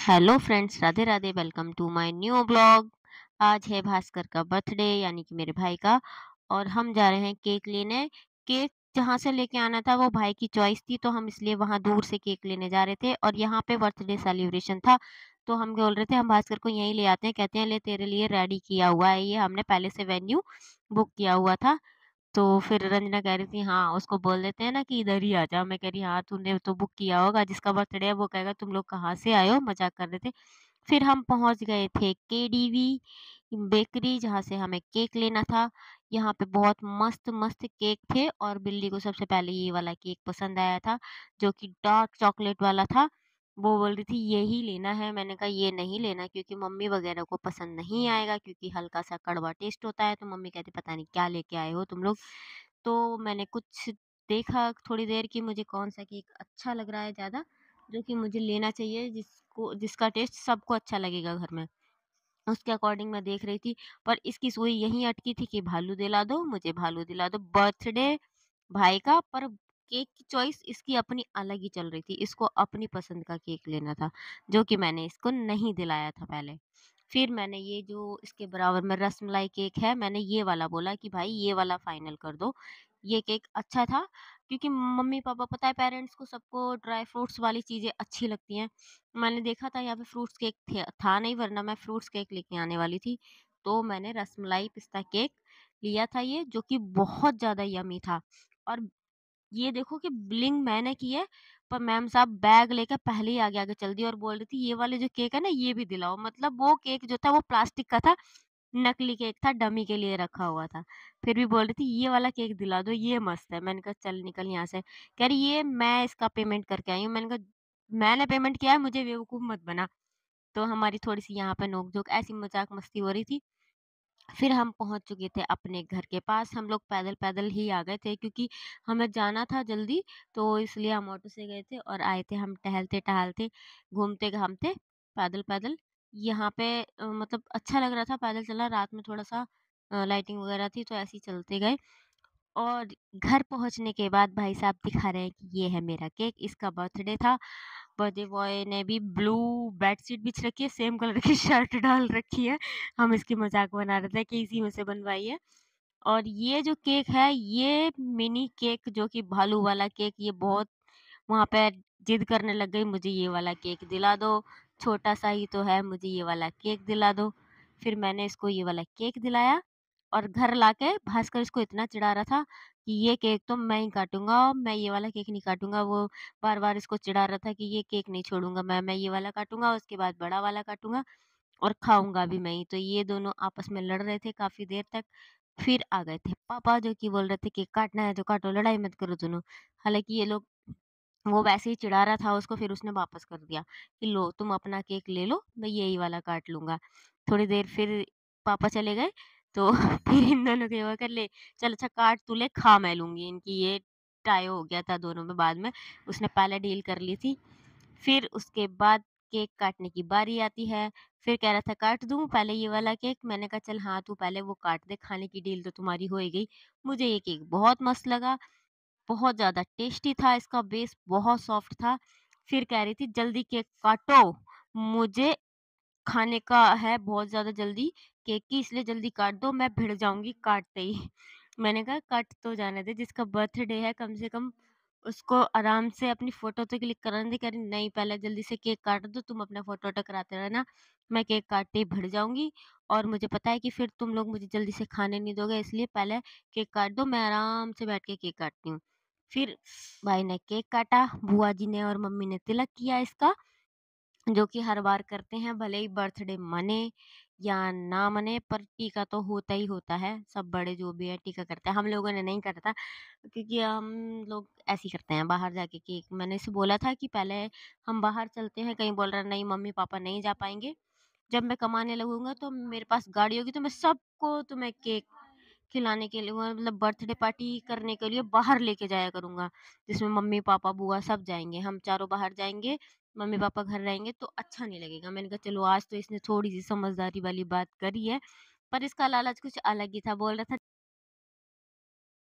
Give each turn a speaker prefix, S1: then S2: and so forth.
S1: Hello friends, Radhe Radhe. Welcome to my new blog. आज है भास्कर का बर्थडे यानी कि मेरे भाई का। और हम जा रहे हैं केक लेने। केक जहाँ से लेके आना था वो भाई की चॉइस थी, तो हम इसलिए वहाँ दूर से केक लेने जा रहे थे। और यहाँ पे बर्थडे सेलिब्रेशन था, तो हम बोल रहे थे हम भास्कर को यहीं ले आते हैं। कहते हैं ले तेरे लिए रेडी किया हुआ है, ये हमने पहले से वेन्यू बुक किया हुआ था। तो फिर रंजना कह रही थी हाँ, उसको बोल देते हैं ना कि इधर ही आ जा। मैं कह रही हाँ, तूने तो बुक किया होगा, जिसका बर्थडे है वो कहेगा तुम लोग कहाँ से आए हो, मज़ाक कर रहे थे। फिर हम पहुँच गए थे केडीवी बेकरी, जहाँ से हमें केक लेना था। यहाँ पे बहुत मस्त-मस्त केक थे और बिल्ली को सबसे पहले ये वाला केक पसंद आया था, जो कि डार्क चॉकलेट वाला था। वो बोल रही थी यही लेना है, मैंने कहा ये नहीं लेना क्योंकि मम्मी वगैरह को पसंद नहीं आएगा, क्योंकि हल्का-सा कड़वा टेस्ट होता है। तो मम्मी कहती पता नहीं क्या लेके आए हो तुम लोग। तो मैंने कुछ देखा थोड़ी देर कि मुझे कौन-सा केक अच्छा लग रहा है ज़्यादा, जो कि मुझे लेना चाहिए, जिसका टेस्ट सबको अच्छा लगेगा घर में। उसके अकॉर्डिंग मैं देख रही थी, पर इसकी सुई यहीं अटकी थी कि भालू दिला दो, मुझे भालू दिला दो। बर्थडे भाई का, पर केक की चॉइस इसकी अपनी अलग ही चल रही थी। इसको अपनी पसंद का केक लेना था, जो कि मैंने इसको नहीं दिलाया था पहले। फिर मैंने ये जो इसके बराबर में रसमलाई केक है, मैंने ये वाला बोला कि भाई ये वाला फाइनल कर दो। ये केक अच्छा था, क्योंकि मम्मी-पापा पता है पेरेंट्स को सबको ड्राई फ्रूट्स वाली चीज़ें अच्छी लगती हैं। मैंने देखा था यहाँ पे फ्रूट्स केक था नहीं, वरना मैं फ्रूट्स केक लेके आने वाली थी। तो मैंने रसमलाई पिस्ता केक लिया था ये, जो कि बहुत ज़्यादा यम्मी था। और ये देखो कि बिलिंग मैंने की है, पर मैम साहब बैग लेकर पहले ही आगे-आगे चल दिए और बोल रही थी ये वाले जो केक है ना ये भी दिलाओ। मतलब वो केक जो था वो प्लास्टिक का था, नकली केक था, डमी के लिए रखा हुआ था। फिर भी बोल रही थी ये वाला केक दिला दो, ये मस्त है। मैंने कहा चल निकल यहाँ से। कह रही ये मैं इसका पेमेंट करके आई हूँ। मैंने कहा मैंने पेमेंट किया है, मुझे बेवकूफ़ मत बना। तो हमारी थोड़ी-सी यहाँ पे नोक-झोंक ऐसी मज़ाक मस्ती हो रही थी। फिर हम पहुँच चुके थे अपने घर के पास। हम लोग पैदल-पैदल ही आ गए थे, क्योंकि हमें जाना था जल्दी, तो इसलिए हम ऑटो से गए थे और आए थे हम टहलते-टहलते, घूमते-घामते, पैदल-पैदल। यहाँ पे मतलब अच्छा लग रहा था पैदल चलना, रात में थोड़ा-सा लाइटिंग वगैरह थी, तो ऐसे ही चलते गए। और घर पहुँचने के बाद भाई साहब दिखा रहे हैं कि ये है मेरा केक, इसका बर्थडे था। बर्थडे बॉय ने भी ब्लू बेडशीट बिछ रखी है, सेम कलर की शर्ट डाल रखी है। हम इसकी मज़ाक बना रहे थे कि इसी में से बनवाई है। और ये जो केक है, ये मिनी केक जो कि भालू वाला केक, ये बहुत वहाँ पे जिद करने लग गई, मुझे ये वाला केक दिला दो, छोटा-सा ही तो है, मुझे ये वाला केक दिला दो। फिर मैंने इसको ये वाला केक दिलाया और घर लाके भास्कर इसको इतना चिढ़ा रहा था कि ये केक तो मैं ही काटूँगा, मैं ये वाला केक नहीं काटूँगा। वो बार-बार इसको चिढ़ा रहा था कि ये केक नहीं छोड़ूँगा मैं ये वाला काटूँगा, उसके बाद बड़ा वाला काटूँगा और खाऊँगा भी मैं ही। तो ये दोनों आपस में लड़ रहे थे काफ़ी देर तक। फिर आ गए थे पापा, जो कि बोल रहे थे केक काटना है तो काटो, लड़ाई मत करो दोनों। हालाँकि ये लोग, वो वैसे ही चिढ़ा रहा था उसको, फिर उसने वापस कर दिया कि लो तुम अपना केक ले लो, मैं यही वाला काट लूँगा। थोड़ी देर फिर पापा चले गए, तो फिर इन दोनों को ये हुआ कर ले, चल अच्छा काट तू ले, खा मैं लूँगी। इनकी ये टाई हो गया था दोनों में बाद में, उसने पहले डील कर ली थी। फिर उसके बाद केक काटने की बारी आती है, फिर कह रहा था काट दूँ पहले ये वाला केक, मैंने कहा चल हाँ, तू पहले वो काट दे, खाने की डील तो तुम्हारी हो ही गई। मुझे ये केक बहुत मस्त लगा। बहुत ज़्यादा टेस्टी था, इसका बेस बहुत सॉफ्ट था। फिर कह रही थी जल्दी केक काटो, मुझे खाने का है बहुत ज़्यादा जल्दी केक की, इसलिए जल्दी काट दो, मैं भिड़ जाऊँगी काटते ही। मैंने कहा कट तो जाने दे, जिसका बर्थडे है कम से कम उसको आराम से अपनी फ़ोटो तो क्लिक कराने दे। कह रही नहीं, पहले जल्दी से केक काट दो, तुम अपना फ़ोटो-वोटो कराते रहना, मैं केक काटते ही भिड़ जाऊँगी और मुझे पता है कि फिर तुम लोग मुझे जल्दी से खाने नहीं दोगे, इसलिए पहले केक काट दो, मैं आराम से बैठ के केक काटती हूँ। फिर भाई ने केक काटा, बुआ जी ने और मम्मी ने तिलक किया इसका, जो कि हर बार करते हैं, भले ही बर्थडे मने या ना मने, पर टीका तो होता ही होता है। सब बड़े जो भी है टीका करते हैं। हम लोगों ने नहीं करा था, क्योंकि हम लोग ऐसे ही करते हैं बाहर जाके केक। मैंने इसे बोला था कि पहले हम बाहर चलते हैं कहीं, बोल रहा नहीं मम्मी पापा नहीं जा पाएँगे। जब मैं कमाने लगूँगा तो मेरे पास गाड़ी होगी, तो मैं सबको तुम्हें केक खिलाने के लिए, मतलब बर्थडे पार्टी करने के लिए बाहर लेके जाया करूँगा। जिसमें मम्मी-पापा, बुआ सब जाएँगे, हम चारों बाहर जाएँगे, मम्मी-पापा घर रहेंगे तो अच्छा नहीं लगेगा। मैंने कहा चलो आज तो इसने थोड़ी-सी समझदारी वाली बात करी है, पर इसका लालच कुछ अलग ही था। बोल रहा था